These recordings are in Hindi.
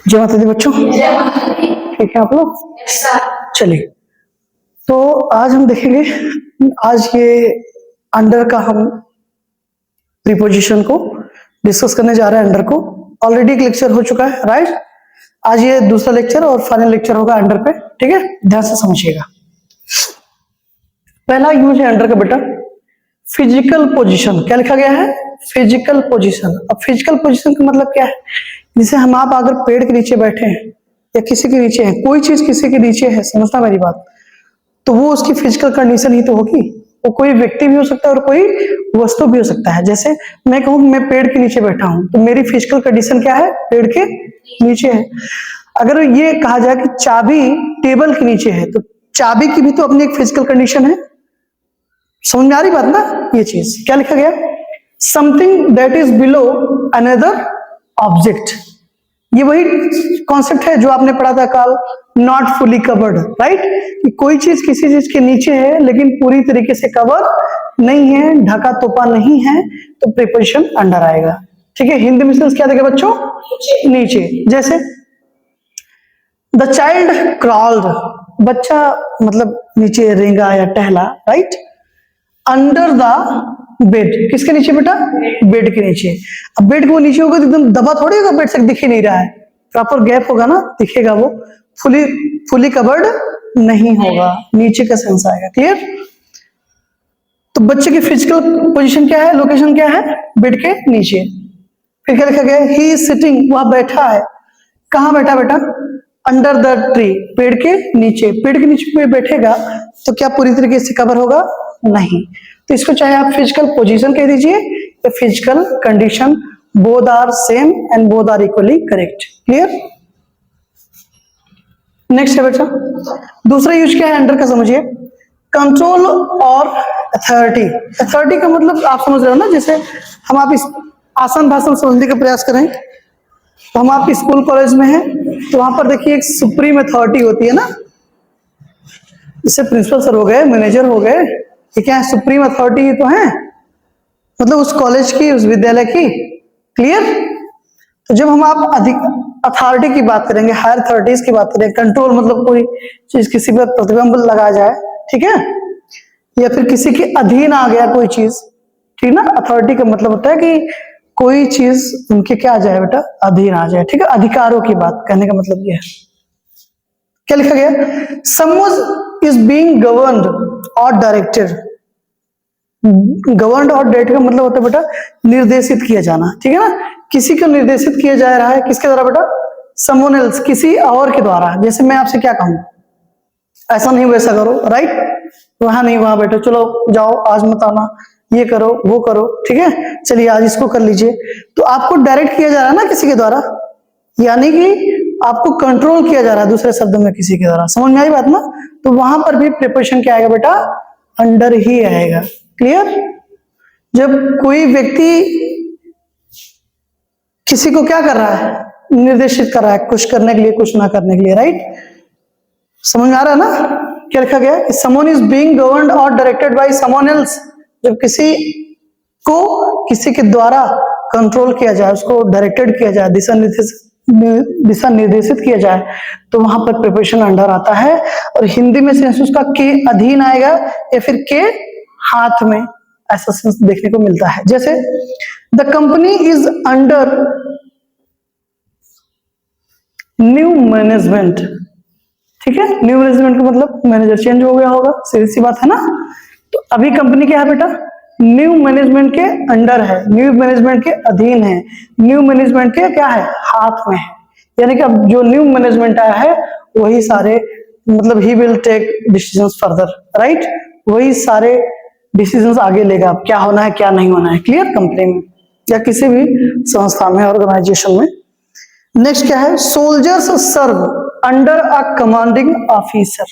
जय माता दी बच्चों, ठीक है आप लोग। चलिए, तो आज हम देखेंगे, आज ये अंडर का हम प्रीपोजिशन को डिस्कस करने जा रहे हैं। अंडर को ऑलरेडी एक लेक्चर हो चुका है, राइट। आज ये दूसरा लेक्चर और फाइनल लेक्चर होगा अंडर पे, ठीक है। ध्यान से समझिएगा। पहला यूज है अंडर का बेटा, फिजिकल पोजीशन। क्या लिखा गया है? Physical position. अब फिजिकल पोजीशन का मतलब क्या है? जैसे हम आप अगर पेड़ के नीचे बैठे हैं या किसी के नीचे हैं, कोई चीज किसी के नीचे है, समझना मेरी बात, तो वो उसकी फिजिकल कंडीशन ही तो होगी। वो कोई व्यक्ति भी हो सकता है और कोई वस्तु भी हो सकता है। जैसे मैं कहूँ मैं पेड़ के नीचे बैठा हूं, तो मेरी फिजिकल कंडीशन क्या है? पेड़ के नीचे है। अगर ये कहा जाए कि चाबी टेबल के नीचे है, तो चाबी की भी तो अपनी एक फिजिकल कंडीशन है। समझ में आ रही बात ना? ये चीज क्या लिखा गया? Something that is below another object. ये वही कॉन्सेप्ट है जो आपने पढ़ा था कल, नॉट फुली कवर्ड, राइट। कि कोई चीज किसी चीज के नीचे है लेकिन पूरी तरीके से कवर नहीं है, ढका तोपा नहीं है, तो प्रीपोजिशन अंडर आएगा। ठीक है। हिंदी में सेंस क्या देगा बच्चों? नीचे। जैसे द चाइल्ड क्रॉल्ड, बच्चा मतलब नीचे रेंगा या टहला, राइट। अंडर द बेड, किसके नीचे बेटा? बेड के नीचे। अब बेड को नीचे होगा तो एकदम दबा थोड़ी होगा, बेड से दिख ही नहीं रहा है, प्रॉपर गैप होगा ना, दिखेगा। वो फुली कवर्ड नहीं होगा, नीचे का सेंस आएगा। क्लियर? तो बच्चे की फिजिकल पोजीशन क्या है? लोकेशन क्या है? बेड के नीचे। फिर क्या लिखा गया? ही इज सिटिंग, वह बैठा है। कहां बैठा बेटा? अंडर द ट्री, पेड़ के नीचे। पेड़ के नीचे कोई बैठेगा तो क्या पूरी तरीके से कवर होगा? नहीं। तो इसको चाहे आप फिजिकल पोजीशन कह दीजिए या physical condition, both are same and both are equally correct. Clear? Next है बच्चा, दूसरा यूज क्या है अंडर का? समझिए, कंट्रोल और अथॉरिटी। अथॉरिटी का मतलब आप समझ रहे हो ना, जैसे हम आप इस आसान भाषा में समझने का प्रयास करें तो हम आप स्कूल कॉलेज में हैं तो वहां पर देखिए एक सुप्रीम अथॉरिटी होती है ना, जैसे प्रिंसिपल सर हो गए, मैनेजर हो गए, ये क्या है? सुप्रीम अथॉरिटी ही तो है, मतलब उस कॉलेज की, उस विद्यालय की। क्लियर? तो जब हम आप अधिक अथॉरिटी की बात करेंगे, हायर अथॉरिटीज की बात करेंगे, कंट्रोल मतलब कोई चीज किसी पर प्रतिबंध लगाया जाए, ठीक है, या फिर किसी के अधीन आ गया कोई चीज, ठीक ना। अथॉरिटी का मतलब होता है कि कोई चीज उनके क्या आ जाए बेटा? अधीन आ जाए, ठीक है। अधिकारों की बात कहने का मतलब यह है। क्या लिखा गया? समवन इज बीइंग गवर्नड और डायरेक्टेड। गवर्नड और डायरेक्टेड का मतलब होता है बेटा निर्देशित किया जाना, ठीक है ना। किसी को निर्देशित किया जा रहा है, किसके द्वारा बेटा? समवन एल्स, किसी और के द्वारा। जैसे मैं आपसे क्या कहूं, ऐसा नहीं वैसा करो, राइट। वहां नहीं वहां बैठो, चलो जाओ आज मत आना, ये करो वो करो, ठीक है, चलिए आज इसको कर लीजिए। तो आपको डायरेक्ट किया जा रहा है ना किसी के द्वारा, यानी कि आपको कंट्रोल किया जा रहा है, दूसरे शब्दों में किसी के द्वारा। समझ में आई बात ना? तो वहां पर भी प्रीपोजिशन क्या आएगा बेटा? अंडर ही आएगा। क्लियर? जब कोई व्यक्ति किसी को क्या कर रहा है? निर्देशित कर रहा है कुछ करने के लिए, कुछ ना करने के लिए, राइट। समझ में आ रहा है ना? क्या लिखा गया? समवन इज बीइंग गवर्नड और डायरेक्टेड बाय समवन एल्स। जब किसी को किसी के द्वारा कंट्रोल किया जाए, उसको डायरेक्टेड किया जाए, दिशा निर्देशित किया जाए, तो वहां पर प्रीपोजिशन अंडर आता है। और हिंदी में सेंस उसका के अधीन आएगा या फिर के हाथ में, ऐसा सेंस देखने को मिलता है। जैसे the company is under new management, ठीक है। न्यू मैनेजमेंट का मतलब मैनेजर चेंज हो गया होगा, सीधी सी बात है ना। तो अभी कंपनी क्या है बेटा? न्यू मैनेजमेंट के अंडर है, न्यू मैनेजमेंट के अधीन है, न्यू मैनेजमेंट के क्या है? हाथ में है। यानी कि अब जो न्यू मैनेजमेंट आया है वही सारे, मतलब he will take decisions further, right. वही सारे डिसीजंस आगे लेगा, अब क्या होना है क्या नहीं होना है। क्लियर? कंपनी में या किसी भी संस्था में, ऑर्गेनाइजेशन में। नेक्स्ट क्या है? Soldiers serve under a commanding officer.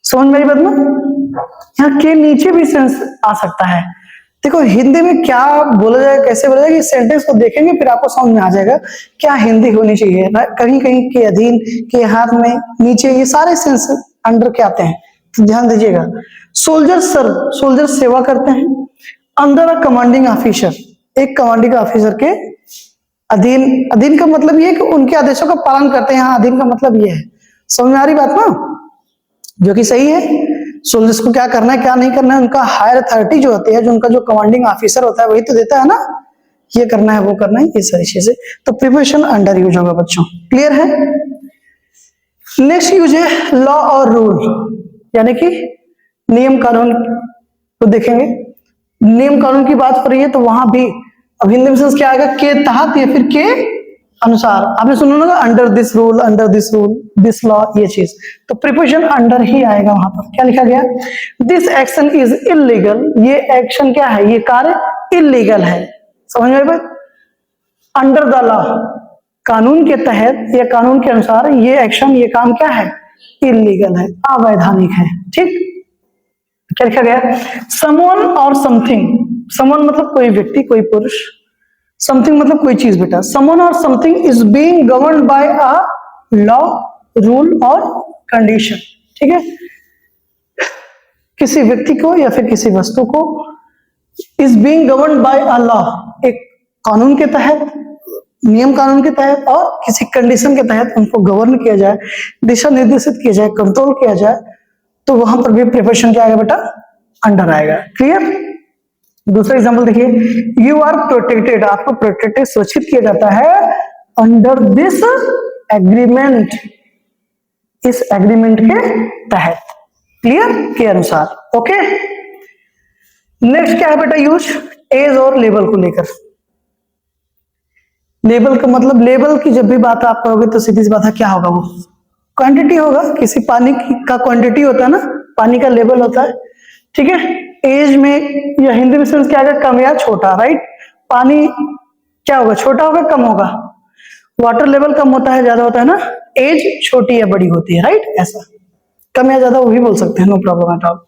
समझ मेरी बात ना? यहाँ के नीचे भी सेंस आ सकता है। देखो हिंदी में क्या बोला जाए, कैसे बोला जाए, सेंटेंस को देखेंगे फिर आपको समझ में आ जाएगा क्या हिंदी होनी चाहिए। कहीं कहीं के अधीन, के हाथ में, नीचे, ये सारे सेंस अंडर के आते हैं, तो ध्यान दीजिएगा। सोल्जर सर्व, सोल्जर सेवा करते हैं। अंडर अ कमांडिंग ऑफिसर, एक कमांडिंग ऑफिसर के अधीन, अधीन का मतलब ये है कि उनके आदेशों का पालन करते हैं। हाँ, अधीन का मतलब ये है, समझ में आ रही बात ना, जो कि सही है। सोल्जर्स को क्या करना है क्या नहीं करना है, उनका हायर अथॉरिटी जो होती है, जो उनका जो कमांडिंग ऑफिसर होता है वही तो देता है ना, ये करना है वो करना है, ये सारी चीजें। तो प्रिपरेशन अंडर यूज होगा बच्चों, क्लियर है। नेक्स्ट यूज है लॉ और रूल, यानी कि नियम कानून तो देखेंगे। नियम कानून की बात हो रही है तो वहां भी अब हिंदी में सेंस क्या आएगा, के तहत या फिर के अनुसार। आपने सुना होगा under this rule, under this rule, this law, ये चीज तो प्रिपोजिशन अंडर ही आएगा। वहां पर क्या लिखा गया, दिस एक्शन इज इलीगल, ये एक्शन क्या है, ये कार्य इलीगल है। समझ में आई? अंडर द लॉ, कानून के तहत या कानून के अनुसार ये एक्शन, ये काम क्या है, इलीगल है, अवैधानिक है। ठीक, क्या लिखा गया, समवन और समथिंग, समवन मतलब कोई व्यक्ति, कोई पुरुष, समथिंग मतलब कोई चीज बेटा। समवन और something is being governed bye a law, rule और कंडीशन। ठीक है, किसी व्यक्ति को या फिर किसी वस्तु को is being governed bye a law, एक कानून के तहत, नियम कानून के तहत और किसी कंडीशन के तहत उनको गवर्न किया जाए, दिशा निर्देशित किया जाए, कंट्रोल किया जाए, तो वहां पर भी प्रिपरेशन क्या आएगा बेटा, अंडर आएगा। क्लियर। दूसरा एग्जांपल देखिए, यू आर प्रोटेक्टेड, आपको प्रोटेक्टेड सुरक्षित किया जाता है अंडर दिस एग्रीमेंट, इस एग्रीमेंट के तहत, क्लियर, के अनुसार। ओके, नेक्स्ट क्या है बेटा यूज, एज और लेवल को लेकर। लेवल का मतलब, लेवल की जब भी बात आप करोगे तो सीधी सी बात है क्या होगा, वो क्वांटिटी होगा, किसी पानी का क्वांटिटी होता है ना, पानी का लेवल होता है। ठीक है, एज में या हिंदी में सेंस क्या आएगा, कम या छोटा, राइट। पानी क्या होगा, छोटा होगा कम होगा, वाटर लेवल कम होता है ज्यादा होता है ना, एज छोटी या बड़ी होती है, राइट। ऐसा कम या ज्यादा वो भी बोल सकते हैं, नो प्रॉब्लम एट ऑल।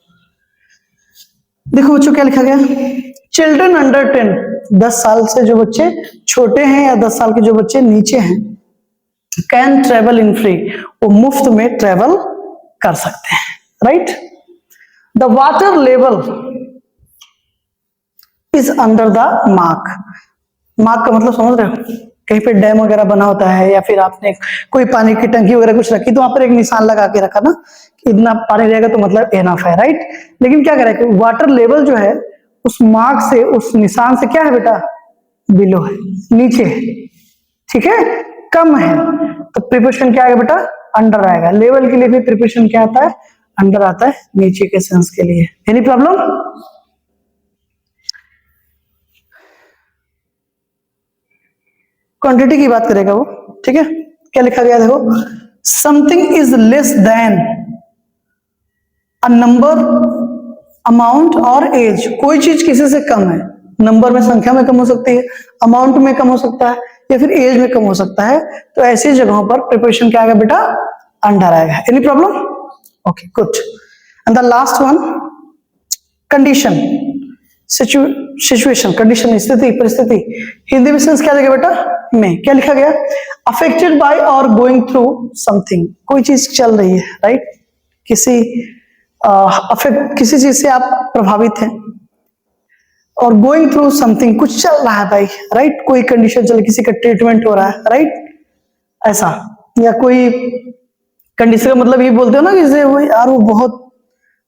देखो बच्चों क्या लिखा गया, चिल्ड्रन अंडर 10, 10 साल से जो बच्चे छोटे हैं या 10 साल के जो बच्चे नीचे हैं, कैन ट्रेवल इन फ्री, वो मुफ्त में ट्रेवल कर सकते हैं, right. The water level is under the mark, mark का मतलब समझ रहे हो, कहीं पे डैम वगैरह बना होता है या फिर आपने कोई पानी की टंकी वगैरह कुछ रखी तो वहां पर एक निशान लगा के रखा ना कि इतना पानी रहेगा तो मतलब एनफ है, राइट। लेकिन क्या करें कि वाटर लेवल जो है उस मार्क से, उस निशान से क्या है बेटा, बिलो है, नीचे है, ठीक है, कम है, तो प्रिपोजिशन क्या आएगा बेटा, अंडर आएगा। लेवल के लिए भी प्रिपोजिशन क्या आता है, अंडर आता है, नीचे के सेंस के लिए। Any problem. क्वांटिटी की बात करेगा वो, ठीक है। क्या लिखा गया देखो, something is less than a number, amount और एज, कोई चीज किसी से कम है, नंबर में, संख्या में कम हो सकती है, अमाउंट में कम हो सकता है या फिर एज में कम हो सकता है, तो ऐसी जगहों पर प्रिपोजिशन क्या आएगा बेटा, अंडर आएगा। Any problem, okay good. And the last one, condition, situation, condition स्थिति, परिस्थिति, हिंदी में सेंस क्या देगा बेटा, में। क्या लिखा गया, अफेक्टेड बाय और गोइंग थ्रू समथिंग, कोई चीज चल रही है, राइट, किसी अफेक्ट, किसी चीज से आप प्रभावित हैं, और गोइंग थ्रू समथिंग, कुछ चल रहा है भाई, राइट, कोई कंडीशन चल, किसी का ट्रीटमेंट हो रहा है, राइट, ऐसा, या कोई कंडीशन का मतलब ये बोलते हो ना कि वो यार वो बहुत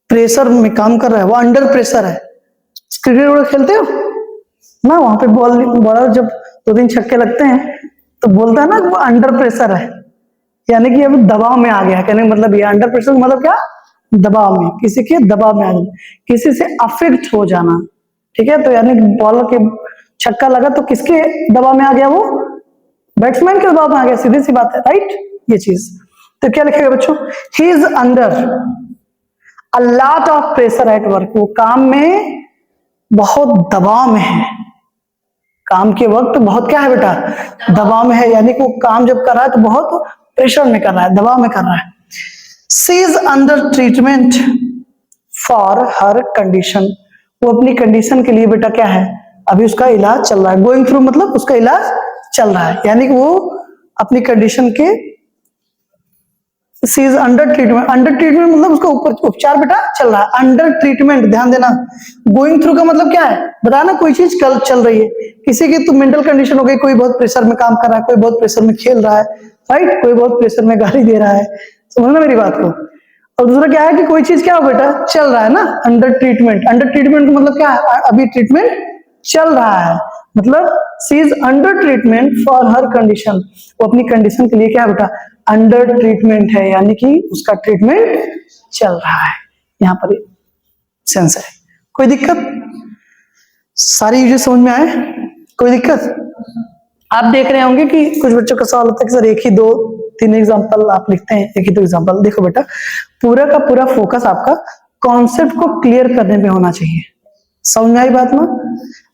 प्रेशर में काम कर रहा है, वो अंडर प्रेशर है। क्रिकेट वगैरह खेलते हो ना, वहां पे बॉलर जब 2-3 छक्के लगते हैं तो बोलता है ना कि वो अंडर प्रेशर है, यानी कि अब दबाव में आ गया है, कहने का मतलब ये अंडर प्रेशर मतलब क्या, दबाव में, किसी के दबाव में आ जाना, किसी से अफेक्ट हो जाना, ठीक है। तो यानी बॉलर के छक्का लगा तो किसके दबाव में आ गया, वो बैट्समैन के दबाव में आ गया, सीधी सी बात है, राइट, ये चीज। तो क्या लिखेगा बच्चों, he is under a lot of pressure at work, वो काम में बहुत दबाव में है, काम के वक्त बहुत क्या है बेटा, दबाव में है, यानी कि वो काम जब कर रहा है तो बहुत प्रेशर में कर रहा है, दबाव में कर रहा है। She is under treatment for her condition, वो अपनी कंडीशन के लिए बेटा क्या है, अभी उसका इलाज चल रहा है। गोइंग थ्रू मतलब उसका इलाज चल रहा है, यानी कि वो अपनी कंडीशन के she is under treatment. Under treatment मतलब उसका ऊपर उपचार बेटा चल रहा है। अंडर ट्रीटमेंट ध्यान देना। गोइंग थ्रू का मतलब क्या है, बताया ना, कोई चीज कल चल रही है। किसी की तो मेंटल कंडीशन हो गई, कोई बहुत प्रेशर में काम कर रहा है, कोई बहुत प्रेशर में खेल रहा है, राइट, कोई बहुत प्रेशर में गाली दे रहा है, समझना मेरी बात को। और दूसरा क्या है कि कोई चीज क्या हो बेटा, चल रहा है ना, अंडर ट्रीटमेंट। अंडर ट्रीटमेंट का मतलब क्या है, अभी ट्रीटमेंट चल रहा है, मतलब she is under treatment for her condition. वो अपनी कंडीशन के लिए क्या है बेटा, अंडर ट्रीटमेंट है, यानी कि उसका ट्रीटमेंट चल रहा है। यहां पर सेंस है। कोई दिक्कत, सारी यूजेस समझ में आए, कोई दिक्कत। आप देख रहे होंगे कि कुछ बच्चों का सवाल होता है कि सर एक ही दो तीन एग्जांपल आप लिखते हैं, एक ही दो एग्जांपल। देखो बेटा, पूरा का पूरा फोकस आपका कॉन्सेप्ट को क्लियर करने पे होना चाहिए। समझ में आई बात ना?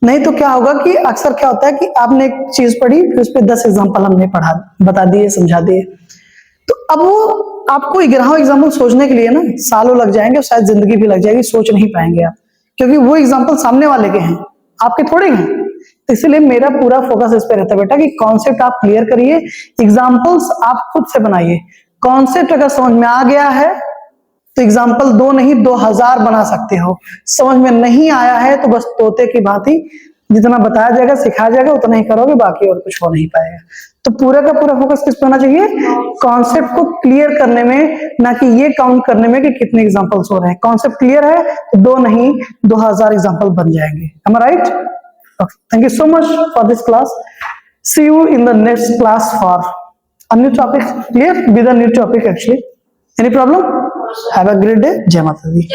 नहीं तो क्या होगा कि अक्सर क्या होता है कि आपने एक चीज पढ़ी, फिर उस पर 10 एग्जांपल हमने पढ़ा, बता दिए, समझा दिए, तो अब वो आपको 11 एग्जाम्पल सोचने के लिए ना सालों लग जाएंगे, और शायद जिंदगी भी लग जाएगी, सोच नहीं पाएंगे आप, क्योंकि वो एग्जाम्पल सामने वाले के हैं, आपके थोड़े हैं। तो इसलिए मेरा पूरा फोकस इस पे रहता है बेटा कि कॉन्सेप्ट आप क्लियर करिए, एग्जाम्पल्स आप खुद से बनाइए। कॉन्सेप्ट अगर समझ में आ गया है तो एग्जाम्पल 2 नहीं 2000 बना सकते हो। समझ में नहीं आया है तो बस तोते की भांति जितना बताया जाएगा सिखाया जाएगा उतना ही करोगे, बाकी और कुछ हो नहीं पाएगा। तो पूरा का पूरा फोकस किस पे होना चाहिए, कॉन्सेप्ट को क्लियर करने में, ना कि ये काउंट करने में कि कितने एग्जांपल्स हो रहे हैं। कॉन्सेप्ट क्लियर है तो 2 नहीं 2000 एग्जांपल बन जाएंगे। am I right? Okay. Thank you so much for this class. See you in the next class for a new topic. Clear with a new topic actually. Any problem? Have a great day. Jai Mata Di.